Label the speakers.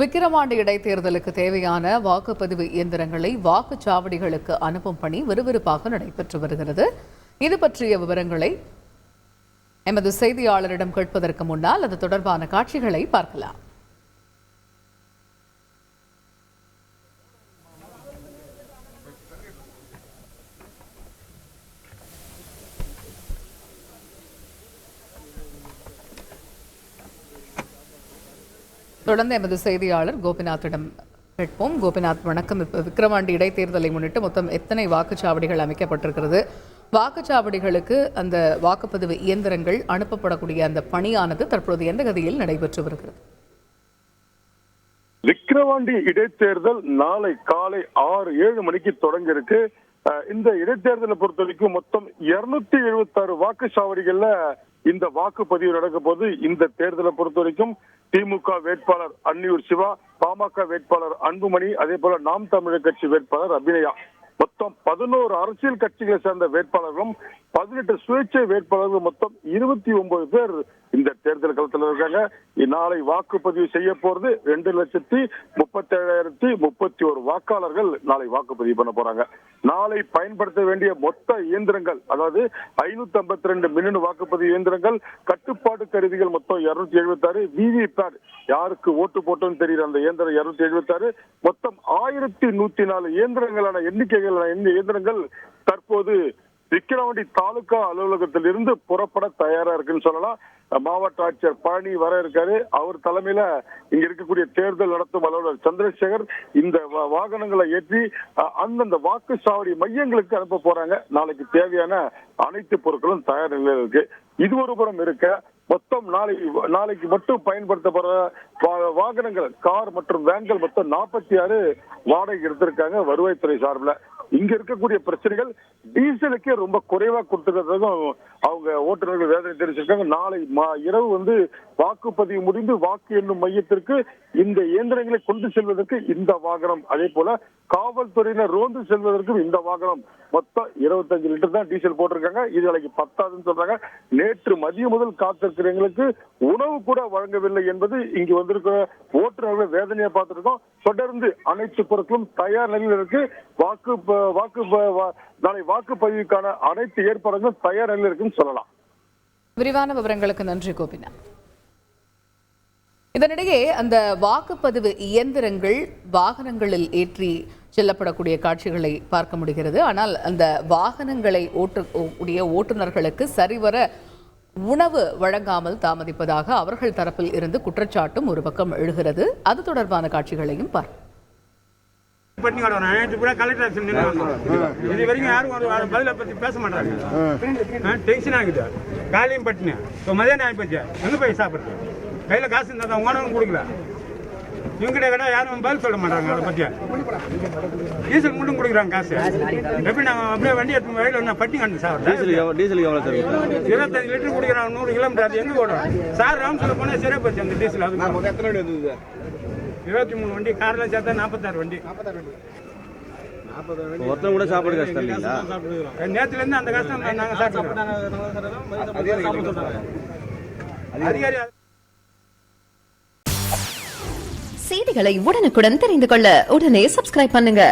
Speaker 1: விக்கிரவாண்டி இடைத்தேர்தலுக்கு தேவையான வாக்குப்பதிவு இயந்திரங்களை வாக்குச்சாவடிகளுக்கு அனுப்பும் பணி விறுவிறுப்பாக நடைபெற்று வருகிறது. இது பற்றிய விவரங்களை எமது செய்தியாளரிடம் கேட்பதற்கு முன்னால் அது தொடர்பான காட்சிகளை பார்க்கலாம். தொடர்ந்து எமது செய்தியாளர் கோபிநாத்திடம் கேட்போம். கோபிநாத், வணக்கம். இப்போ விக்கிரவாண்டி இடைத்தேர்தலை முன்னிட்டு மொத்தம் எத்தனை வாக்குச்சாவடிகள் அமைக்கப்பட்டிருக்கிறது? வாக்குச்சாவடிகளுக்கு அந்த வாக்குப்பதிவு இயந்திரங்கள் அனுப்பப்படக்கூடிய அந்த பணியானது தற்போது எந்த கதியில் நடைபெற்று வருகிறது?
Speaker 2: விக்கிரவாண்டி இடைத்தேர்தல் நாளை காலை 6-7 மணிக்கு தொடங்க இருக்கு. இந்த இடைத்தேர்தலை பொறுத்த வரைக்கும் மொத்தம் 276 வாக்குச்சாவடிகள்ல இந்த வாக்குப்பதிவு நடக்க போது. இந்த தேர்தலை பொறுத்த வரைக்கும் திமுக வேட்பாளர் அன்னியூர் சிவா, பாமக வேட்பாளர் அன்புமணி, அதே போல நாம் தமிழர் கட்சி வேட்பாளர் அபிநயா, மொத்தம் 11 அரசியல் கட்சிகளை சேர்ந்த வேட்பாளர்களும் 18 சுயேட்சை வேட்பாளர்கள், மொத்தம் 29 பேர் இந்த தேர்தல் களத்தில் இருக்காங்க. நாளை வாக்குப்பதிவு செய்ய போறது 2,37,031 வாக்காளர்கள் நாளை வாக்குப்பதிவு பண்ண போறாங்க. நாளை பயன்படுத்த வேண்டிய மொத்த இயந்திரங்கள், அதாவது 552 மின்னணு வாக்குப்பதிவு இயந்திரங்கள், கட்டுப்பாடு கருவிகள் மொத்தம் 276, விவி பேட் யாருக்கு ஓட்டு போட்டோன்னு தெரியல அந்த இயந்திரம் 276, மொத்தம் 1104 இயந்திரங்களான இயந்திரங்கள் தற்போது விக்கிரவாண்டி தாலுகா அலுவலகத்தில் இருந்து புறப்பட தயாரா இருக்குன்னு சொல்லலாம். மாவட்ட ஆட்சியர் பழனி வர இருக்காரு. அவர் தலைமையில இங்க இருக்கக்கூடிய தேர்தல் நடத்தும் அலுவலர் சந்திரசேகர் இந்த வாகனங்களை ஏற்றி அந்தந்த வாக்குச்சாவடி மையங்களுக்கு அனுப்ப போறாங்க. நாளைக்கு தேவையான அனைத்து பொருட்களும் தயார் நிலையில் இருக்கு. இது ஒரு புறம் இருக்க, மொத்தம் நாளைக்கு மட்டும் பயன்படுத்தப்படுற வாகனங்கள், கார் மற்றும் வேன்கள் மொத்தம் 46 வாடகை எடுத்திருக்காங்க வருவாய்த்துறை சார்பில். இங்க இருக்கக்கூடிய பிரச்சனைகள் டீசலுக்கே ரொம்ப குறைவா கொடுத்துக்கிறதும் அவங்க ஓட்டுநர்கள் வேதனை தெரிவிச்சிருக்காங்க. நாளை இரவு வாக்குப்பதிவு முடிந்து வாக்கு எண்ணும் மையத்திற்கு இந்த இயந்திரங்களை கொண்டு செல்வதற்கு இந்த வாகனம், அதே போல காவல்துறையினர் ரோந்து செல்வதற்கும் இந்த வாகனம் மொத்தம் 25 லிட்டர் தான் டீசல் போட்டிருக்காங்க. இது நாளைக்கு பத்தாதுன்னு சொல்றாங்க. நேற்று மதியம் முதல் காத்திருக்கிறவங்களுக்கு உணவு கூட வழங்கவில்லை என்பது இங்கு வந்திருக்கிற ஓட்டுநர்கள் வேதனையை பார்த்திருக்கோம். தொடர்ந்து அனைத்து பொருட்களும் தயார் நிலையில் இருக்கு. நாளை வாக்குப்பதிவுக்கான அனைத்து ஏற்பாடுகளும் தயார் நிலையில் இருக்குன்னு சொல்லலாம்.
Speaker 1: விரிவான விவரங்களுக்கு நன்றி கோபிநாத். இதனிடையே அந்த வாக்குப்பதிவு இயந்திரங்கள் வாகனங்களில் ஏற்றி செல்லப்படக்கூடிய காட்சிகளை பார்க்க முடிகிறது. ஆனால் அந்த வாகனங்களை ஓட்டக்கூடிய ஓட்டுநர்களுக்கு சரிவர உணவு வழங்காமல் தாமதிப்பதாக அவர்கள் தரப்பில் இருந்து குற்றச்சாட்டும் ஒரு பக்கம் எழுகிறது. அது தொடர்பான காட்சிகளையும் பார்ப்போம்.
Speaker 3: இது வரைக்கும் யாரும் பதில பத்தி பேச மாட்டாங்க. டென்ஷன் ஆகுது. காலையும் பட்டினி, மதியானம் ஆகி போச்சு. எங்க போய் சாப்பிடுறது? கையில காசு இருந்தா உணவும் கொடுக்கல. இவங்கிட்ட கேட்டா யாரும் பதில் சொல்ல மாட்டாங்க. அதை பத்தியா டீசல் மட்டும் கொடுக்குறாங்க காசு. எப்படி நாங்க அப்படியே வண்டி எடுத்து வயல பட்டி கண்டு சாப்பிடுறோம். 25 லிட்டர் குடிக்கிறாங்க 100 கிலோமீட்டர். அது எங்க போடுறோம் சார்? ராம் சொல்ல போனா சரியா போச்சு அந்த டீசல். அது 23 வண்டி, கார்ல சேர்த்தா 46 வண்டி.
Speaker 4: ஒருத்தன் கூட சாப்பாடு கஷ்டம் இல்லைங்களா?
Speaker 3: நேத்துல இருந்து அந்த கஷ்டம் நாங்க சாப்பிடுறோம். அதிகாரி
Speaker 5: செய்திகளை உடனுக்குடன் தெரிந்து கொள்ள உடனே சப்ஸ்கிரைப் பண்ணுங்க.